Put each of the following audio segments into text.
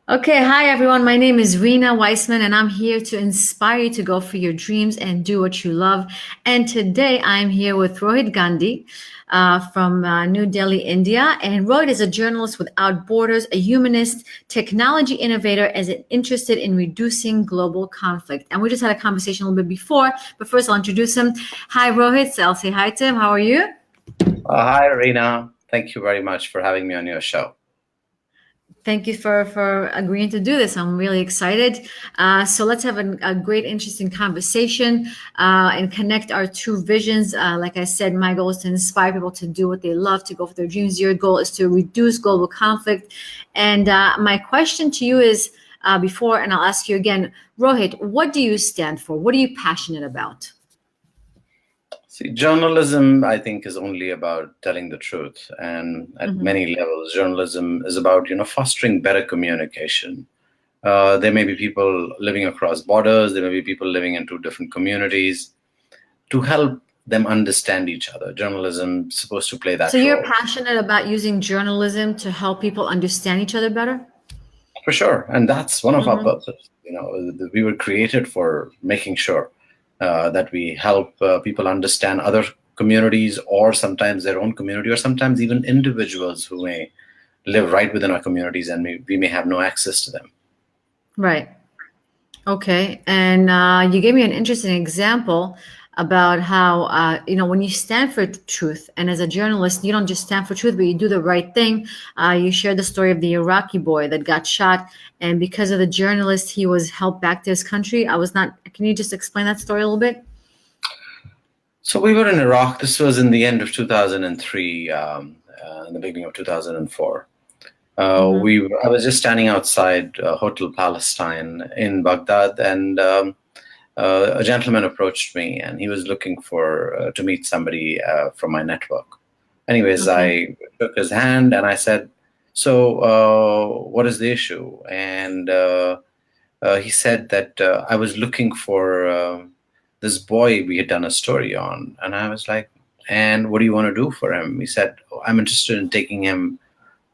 Okay, hi everyone. My name is Rina Waisman, and I'm here to inspire you to go for your dreams and do what you love. And today I'm here with Rohit Gandhi from New Delhi, India. And Rohit is a journalist without borders, a humanist, technology innovator, as interested in reducing global conflict. And we just had a conversation a little bit before, but first I'll introduce him. Hi, Rohit. So I'll say hi to him. How are you? Hi, Rina. Thank you very much for having me on your show. Thank you for agreeing to do this. I'm really excited. So let's have a great, interesting conversation and connect our two visions. Like I said, my goal is to inspire people to do what they love, to go for their dreams. Your goal is to reduce global conflict. And my question to you is before, and I'll ask you again, Rohit, what do you stand for? What are you passionate about? See, journalism, I think, is only about telling the truth. And at Hmm. many levels, journalism is about, fostering better communication. There may be people living across borders. There may be people living in two different communities to help them understand each other. Journalism is supposed to play So that you're role. passionate about using journalism to help people understand each other better? For sure. And that's one of our Hmm. purposes. We were created for making sure that we help people understand other communities or sometimes their own community or sometimes even individuals who may live right within our communities and we may have no access to them. Right. Okay, and you gave me an interesting example about how when you stand for truth, and as a journalist, you don't just stand for truth, but you do the right thing. You shared the story of the Iraqi boy that got shot, and because of the journalist, he was helped back to his country. I was not. Can you just explain that story a little bit? So we were in Iraq. This was in the end of 2003, in the beginning of 2004. Mm-hmm. I was just standing outside Hotel Palestine in Baghdad, and a gentleman approached me, and he was looking for to meet somebody from my network. Anyways, Okay. I took his hand and I said, "So, what is the issue?" And he said that I was looking for this boy we had done a story on, and I was like, "And what do you want to do for him?" He said, "Oh, I'm interested in taking him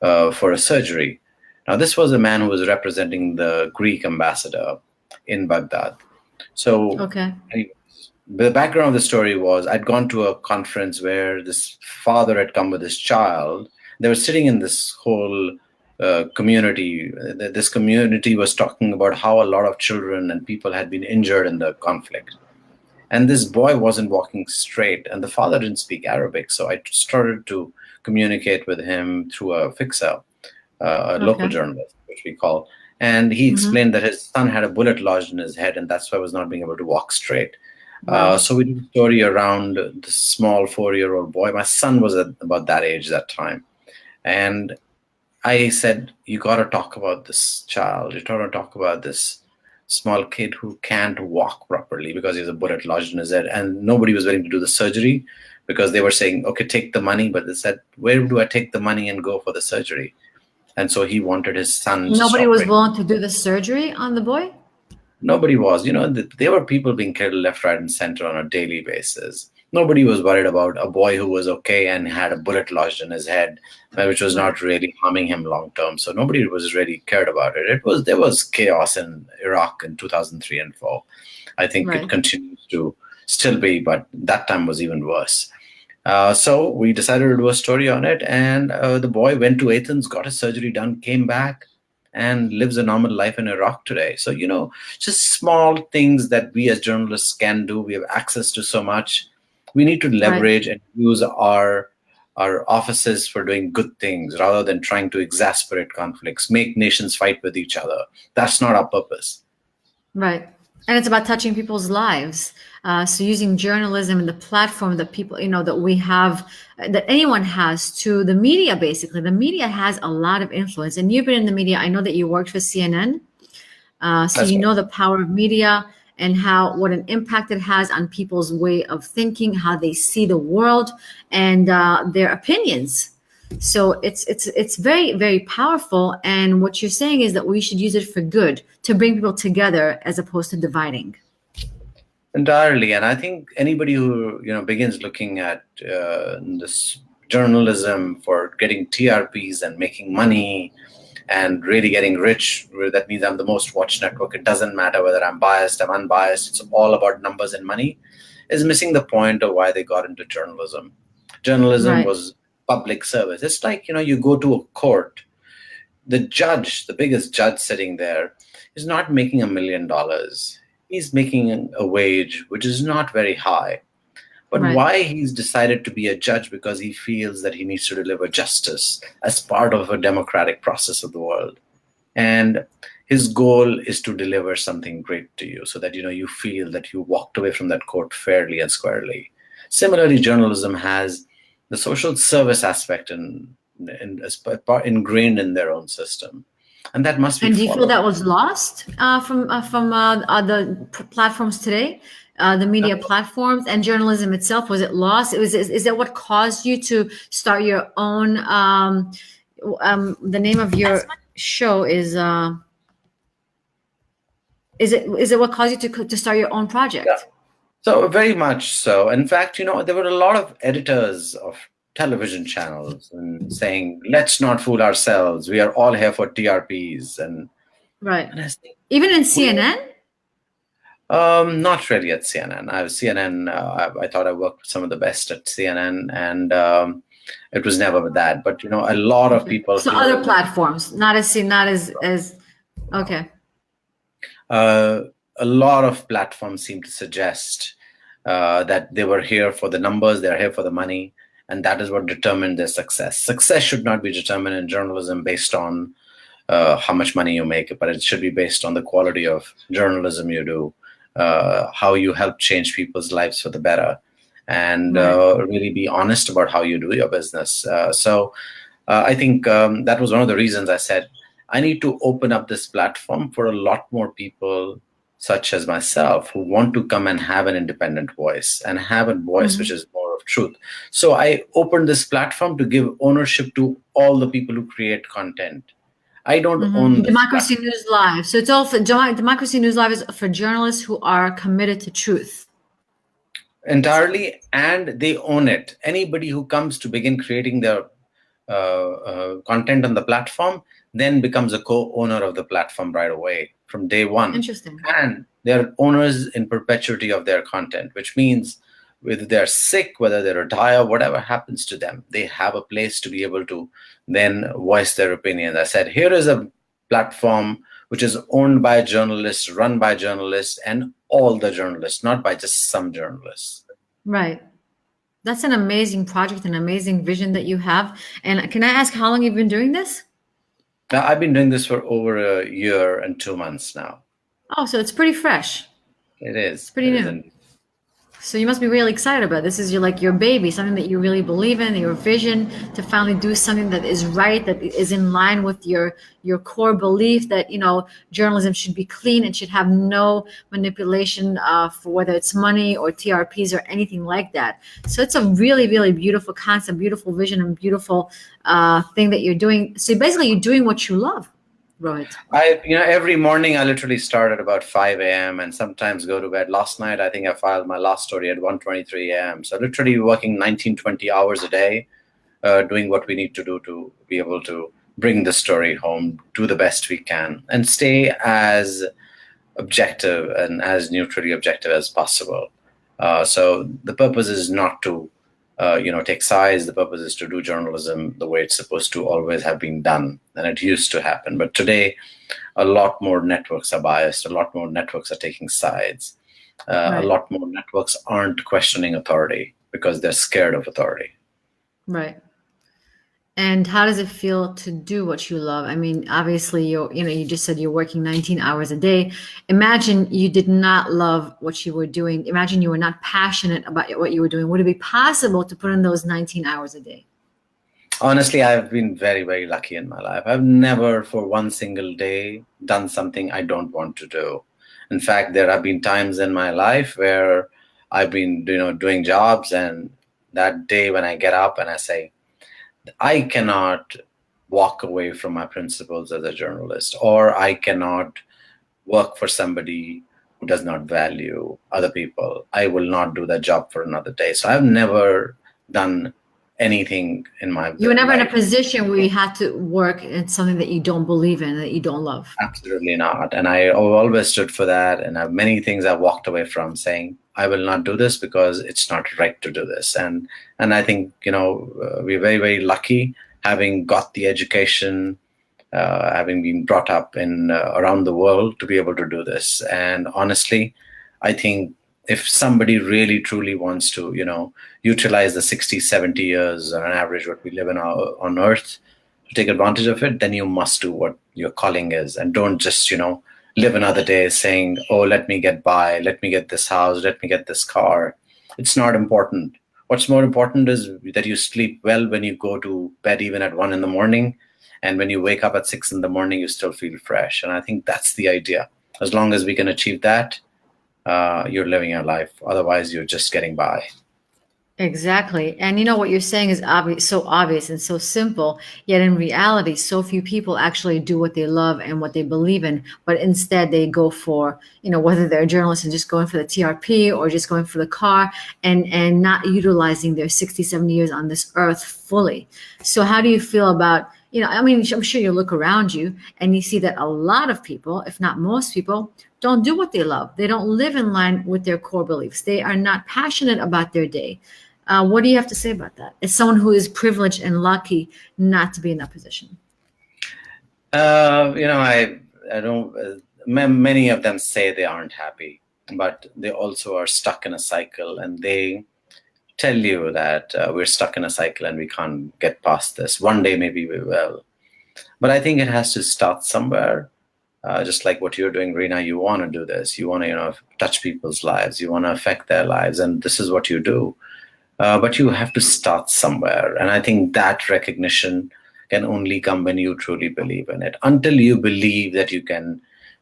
for a surgery." Now, this was a man who was representing the Greek ambassador in Baghdad. So, Okay. anyways, the background of the story was I'd gone to a conference where this father had come with his child. They were sitting in this whole community. This community was talking about how a lot of children and people had been injured in the conflict. And this boy wasn't walking straight, and the father didn't speak Arabic. So I started to communicate with him through a fixer, a local Okay. journalist, which we call. And he Mm-hmm. explained that his son had a bullet lodged in his head, and that's why he was not being able to walk straight. Wow. So we did a story around the small 4-year-old boy. My son was at about that age that time. And I said, "You got to talk about this child. You got to talk about this small kid who can't walk properly because he has a bullet lodged in his head." And nobody was willing to do the surgery because they were saying, "Okay, take the money." But they said, "Where do I take the money and go for the surgery?" And so he wanted his son to Nobody stop was it. willing to do the surgery on the boy? Nobody was. There were people being killed left, right, and center on a daily basis. Nobody was worried about a boy who was okay and had a bullet lodged in his head, which was Right. not really harming him long term. So nobody was really cared about it. There was chaos in Iraq in 2003 and 4. I think it Right. continues to still be, but that time was even worse. So we decided to do a story on it, and the boy went to Athens, got his surgery done, came back, and lives a normal life in Iraq today. So just small things that we as journalists can do. We have access to so much. We need to Right. leverage and use our offices for doing good things rather than trying to exasperate conflicts, make nations fight with each other. That's not our purpose. Right. And it's about touching people's lives. So using journalism and the platform that people, that we have, that anyone has to the media, basically. The media has a lot of influence. And you've been in the media. I know that you worked for CNN. So That's you right. know the power of media and what an impact it has on people's way of thinking, how they see the world, and their opinions. So it's very, very powerful. And what you're saying is that we should use it for good, to bring people together as opposed to dividing. Entirely, and I think anybody who begins looking at this journalism for getting TRPs and making money, and really getting rich. That means I'm the most watched network. It doesn't matter whether I'm biased, I'm unbiased. It's all about numbers and money, is missing the point of why they got into journalism. Journalism Right. was public service. It's like, you go to a court, the judge, the biggest judge sitting there, is not making $1 million. He's making a wage which is not very high. But Right. why he's decided to be a judge? Because he feels that he needs to deliver justice as part of a democratic process of the world. And his goal is to deliver something great to you so that you feel that you walked away from that court fairly and squarely. Similarly, journalism has the social service aspect as ingrained in their own system, and that must be And do you feel followed. that was lost from the platforms today, the media platforms and journalism itself? Was it lost? Is that what caused you to start your own? The name of your show is it what caused you to start your own Yeah. project? So very much so. In fact, there were a lot of editors of television channels and saying, "Let's not fool ourselves. We are all here for TRPs." Right. And I think, Even in well, CNN. not really at CNN. I was CNN. I thought I worked with some of the best at CNN, and it was never that. But a lot of Okay. people So feel other that platforms, not as okay. uh, a lot of platforms seem to suggest that they were here for the numbers, they're here for the money, and that is what determined their success. Success should not be determined in journalism based on how much money you make, but it should be based on the quality of journalism you do, how you help change people's lives for the better, and Right. really be honest about how you do your business. I think that was one of the reasons I said I need to open up this platform for a lot more people, such as myself, who want to come and have an independent voice and have a voice which Mhm. is more of truth. So I opened this platform to give ownership to all the people who create content. I don't own this Democracy platform News Live. So it's all for Democracy News Live is for journalists who are committed to truth. entirely, and they own it. Anybody who comes to begin creating their content on the platform then becomes a co-owner of the platform right away from day one, Interesting. and they're owners in perpetuity of their content, which means whether they're sick, whether they retire, whatever happens to them, they have a place to be able to then voice their opinion. I said, here is a platform which is owned by journalists, run by journalists, and all the journalists, not by just some journalists. Right. That's an amazing project, an amazing vision that you have. And can I ask how long you've been doing this? Now, I've been doing this for over a year and 2 months now. Oh, so it's pretty fresh. It It's is. pretty It is new. indeed. So you must be really excited about it. This is your baby, something that you really believe in, your vision to finally do something that is right, that is in line with your core belief that journalism should be clean and should have no manipulation for whether it's money or TRPs or anything like that. So it's a really really beautiful concept, beautiful vision, and beautiful thing that you're doing. So basically, you're doing what you love, Rohit. Every morning I literally start at about 5 a.m. and sometimes go to bed. Last night, I think I filed my last story at 1:23 a.m. So literally working 19, 20 hours a day, doing what we need to do to be able to bring the story home, do the best we can, and stay as objective and as neutrally objective as possible. So the purpose is not to, take sides. The purpose is to do journalism the way it's supposed to always have been done, and it used to happen. But today, a lot more networks are biased. A lot more networks are taking sides. A Right. lot more networks aren't questioning authority because they're scared of authority. Right. And how does it feel to do what you love? I mean, obviously, you just said you're working 19 hours a day. Imagine you did not love what you were doing. Imagine you were not passionate about what you were doing. Would it be possible to put in those 19 hours a day? Honestly, I've been very, very lucky in my life. I've never for one single day done something I don't want to do. In fact, there have been times in my life where I've been, doing jobs, and that day when I get up and I say, I cannot walk away from my principles as a journalist, or I cannot work for somebody who does not value other people. I will not do that job for another day. So I've never done anything in my You were never in a life. position where you had to work in something that you don't believe in, that you don't love. Absolutely not. And I always stood for that. And I've many things I walked away from saying, I will not do this because it's not right to do this. And I think, we're very, very lucky having got the education, having been brought up in around the world to be able to do this. And honestly, I think if somebody really truly wants to, utilize the 60, 70 years on average what we live on Earth to take advantage of it, then you must do what your calling is, and don't just, live another day saying, oh, let me get by, let me get this house, let me get this car. It's not important. What's more important is that you sleep well when you go to bed, even at 1 in the morning, and when you wake up at 6 in the morning, you still feel fresh. And I think that's the idea. As long as we can achieve that, you're living your life. Otherwise, you're just getting by. Exactly. And you know what you're saying is obvious, so obvious and so simple, yet in reality, so few people actually do what they love and what they believe in, but instead they go for, whether they're journalists and just going for the TRP or just going for the car and not utilizing their 60, 70 years on this earth fully. So how do you feel about, I mean, I'm sure you look around you and you see that a lot of people, if not most people, don't do what they love. They don't live in line with their core beliefs. They are not passionate about their day. What do you have to say about that? As someone who is privileged and lucky not to be in that position. I don't. Many of them say they aren't happy, but they also are stuck in a cycle, and they tell you that we're stuck in a cycle and we can't get past this. One day maybe we will, but I think it has to start somewhere. Just like what you're doing, Rina, you want to do this. You want to, touch people's lives. You want to affect their lives, and this is what you do. But you have to start somewhere. And I think that recognition can only come when you truly believe in it. Until you believe that you can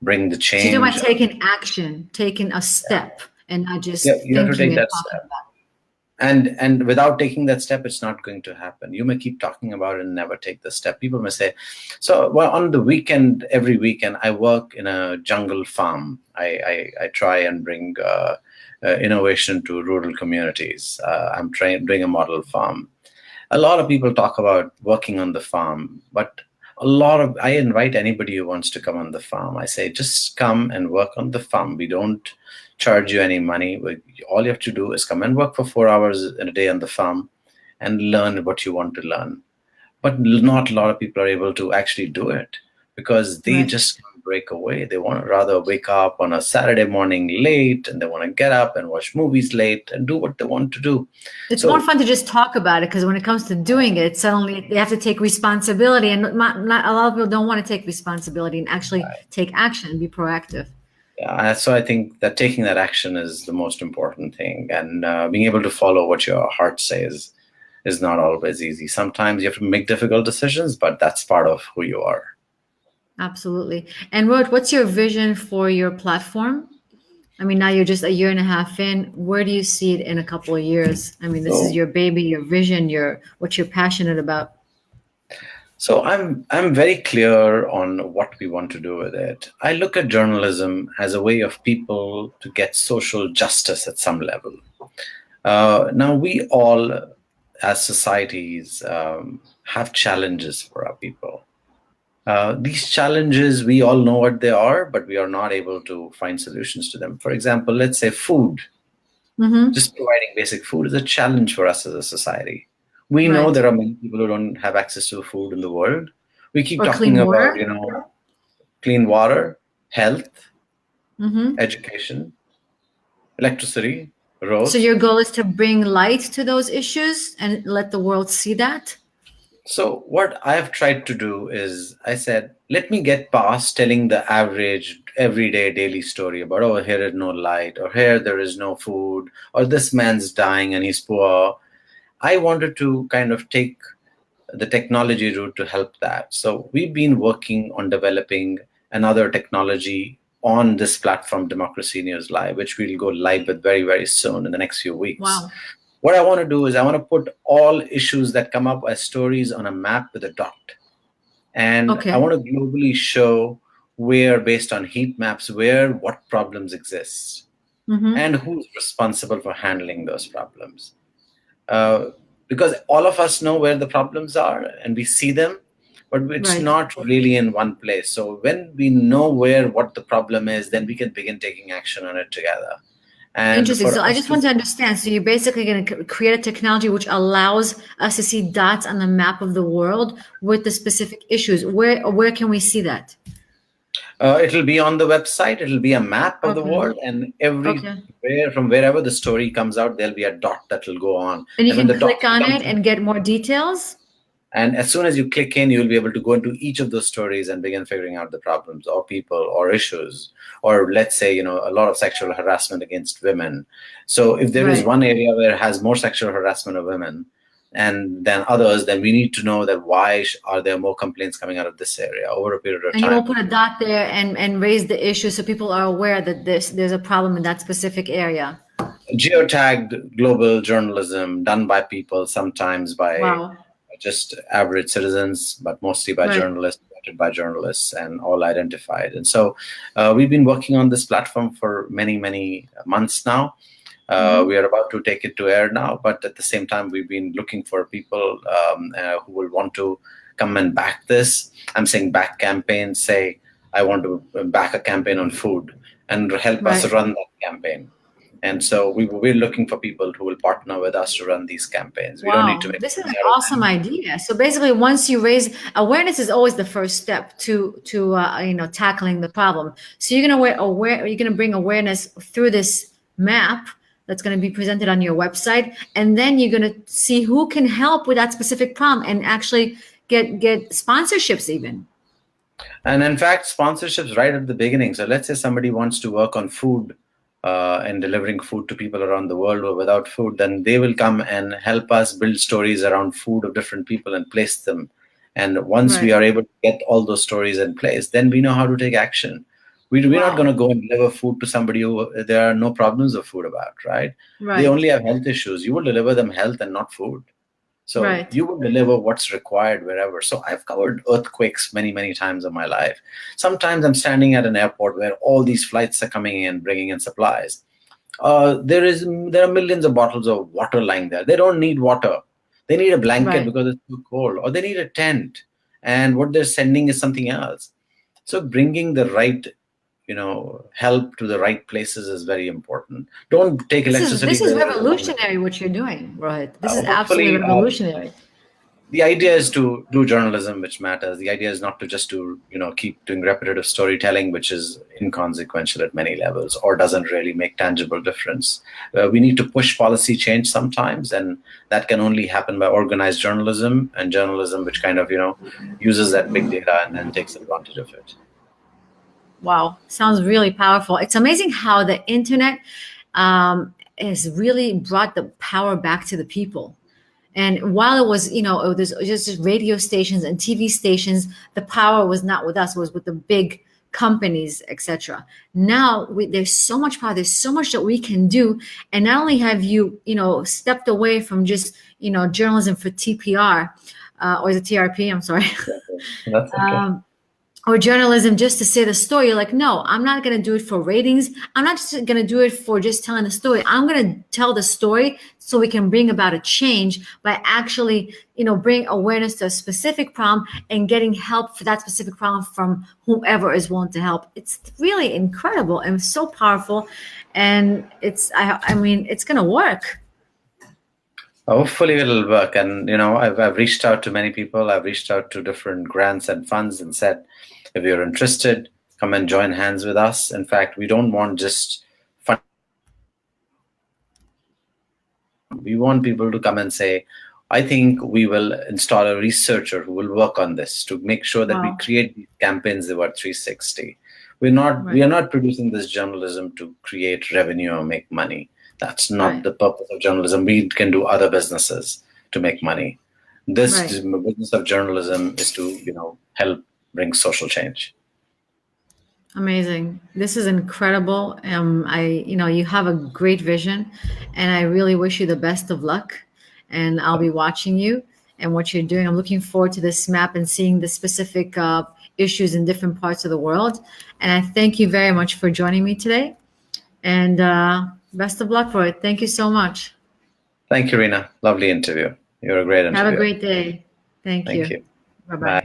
bring the So you're talking change, about taking action, taking a step, and not yeah, just you have to thinking take and that talking step. about And without taking that step, it's not going to happen. You may keep talking about it and never take the step. People may say, so well, on the weekend, every weekend I work in a jungle farm. I try and bring innovation to rural communities. I'm doing a model farm. A lot of people talk about working on the farm, but I invite anybody who wants to come on the farm. I say, just come and work on the farm. We don't charge you any money. All you have to do is come and work for 4 hours in a day on the farm and learn what you want to learn. But not a lot of people are able to actually do it because it. they Right. just can't break away. They want to rather wake up on a Saturday morning late, and they want to get up and watch movies late and do what they want to do. It's more So fun to just talk about it because when it comes to doing it, suddenly they have to take responsibility, and not a lot of people don't want to take responsibility and actually take action and be proactive. yeah, so I think that taking that action is the most important thing, and being able to follow what your heart says is not always easy. Sometimes you have to make difficult decisions, but that's part of who you are. Absolutely. And Rohit, what's your vision for your platform? I mean, now you're just a year and a half in. Where do you see it in a couple of years? I mean, this is So, your baby, your vision, your what you're passionate about. so I'm very clear on what we want to do with it. I look at journalism as a way of people to get social justice at some level. Now we all, as societies, have challenges for our people. These challenges, we all know what they are, but we are not able to find solutions to them. For example, let's say food. Mm-hmm. Just providing basic food is a challenge for us as a society. We know Right. there are many people who don't have access to food in the world. We keep Or talking clean about, water. clean water, health, Mm-hmm. education, electricity, So roads. your goal is to bring light to those issues and let the world see that. So what I've tried to do is I said, let me get past telling the average everyday daily story about, oh, here is no light, or here there is no food, or this man's dying and he's poor. I wanted to kind of take the technology route to help that. So we've been working on developing another technology on this platform, Democracy News Live, which we'll go live with very, very soon in the next few weeks. Wow. What I want to do is I want to put all issues that come up as stories on a map with a dot. And I Okay. want to globally show where, based on heat maps, where what problems exist Mm-hmm. and who's responsible for handling those problems. Uh, because all of us know where the problems are and we see them, but it's Right. not really in one place. So when we know what the problem is, then we can begin taking action on it together. And Interesting. for So I us just to, want to understand. So you're basically going to create a technology which allows us to see dots on the map of the world with the specific issues. Where can we see that? it'll be on the website. It'll be a map of the Okay. world, and Okay. everywhere from wherever the story comes out, there'll be a dot that will go on. And you And when can the dot click on comes it and get more details. And as soon as you click in, you'll be able to go into each of those stories and begin figuring out the problems or people or issues. Or let's say, a lot of sexual harassment against women. So if there is Right. one area where it has more sexual harassment of women and than others, then we need to know that why are there more complaints coming out of this area over a period of And you will time. put a dot there and raise the issue so people are aware that there's a problem in that specific area. Geotagged global journalism done by people, sometimes by Wow. just average citizens, but mostly by Right. journalists, vetted by journalists, and all identified. And so we've been working on this platform for many, many months now. We are about to take it to air now, but at the same time, we've been looking for people who will want to come and back this. I'm saying back campaigns, say, I want to back a campaign on food and help us Right. run that campaign. And so we're looking for people who will partner with us to run these campaigns. We don't need to Wow, make this is an money out of awesome them. idea. So basically, once you raise awareness, is always the first step to tackling the problem. So you're gonna bring awareness through this map that's gonna be presented on your website, and then you're gonna see who can help with that specific problem and actually get sponsorships even. And in fact, sponsorships right at the beginning. So let's say somebody wants to work on food and delivering food to people around the world who are without food, then they will come and help us build stories around food of different people and place them. And once we Right. are able to get all those stories in place, then we know how to take action. We're not going Wow. to go and deliver food to somebody who there are no problems of food about, right? They Right. only have health issues. You will deliver them health and not food. So Right. you will deliver what's required wherever. So I've covered earthquakes many, many times in my life. Sometimes I'm standing at an airport where all these flights are coming in, bringing in supplies. There are millions of bottles of water lying there. They don't need water. They need a blanket Right. because it's too cold, or they need a tent. And what they're sending is something else. So bringing the right, help to the right places is very important. Don't take This is electricity this is where there is none. revolutionary what you're doing, Rohit. This is absolutely Hopefully, revolutionary. the idea is to do journalism which matters. The idea is not to just keep doing repetitive storytelling, which is inconsequential at many levels or doesn't really make tangible difference. We need to push policy change sometimes, and that can only happen by organized journalism, and journalism which kind of uses that big data and then takes advantage of it. Wow, sounds really powerful. It's amazing how the internet has really brought the power back to the people. And while it was, there's just radio stations and TV stations, the power was not with us, it was with the big companies, etc. Now there's so much power, there's so much that we can do. And not only have you, stepped away from just, journalism for TPR, or is it TRP? I'm sorry. That's okay. Or journalism just to say the story. You're like, no, I'm not going to do it for ratings. I'm not just going to do it for just telling the story. I'm going to tell the story so we can bring about a change by actually, bring awareness to a specific problem and getting help for that specific problem from whoever is willing to help. It's really incredible and so powerful. And I mean, it's going to work. Hopefully it'll work. And I've reached out to many people. I've reached out to different grants and funds and said, if you're interested, come and join hands with us. In fact, we don't want just fund. We want people to come and say, I think we will install a researcher who will work on this to make sure that we Wow. create these campaigns that are 360. We are Right. not producing this journalism to create revenue or make money. That's not Right. the purpose of journalism. We can do other businesses to make money. This Right. business of journalism is to, help bring social change. Amazing. This is incredible. You have a great vision, and I really wish you the best of luck. And I'll be watching you and what you're doing. I'm looking forward to this map and seeing the specific issues in different parts of the world. And I thank you very much for joining me today. And best of luck for it. Thank you so much. Thank you, Rina. Lovely interview. You're a great Have a interviewer. great day. Thank Thank you. you. Bye Bye. bye.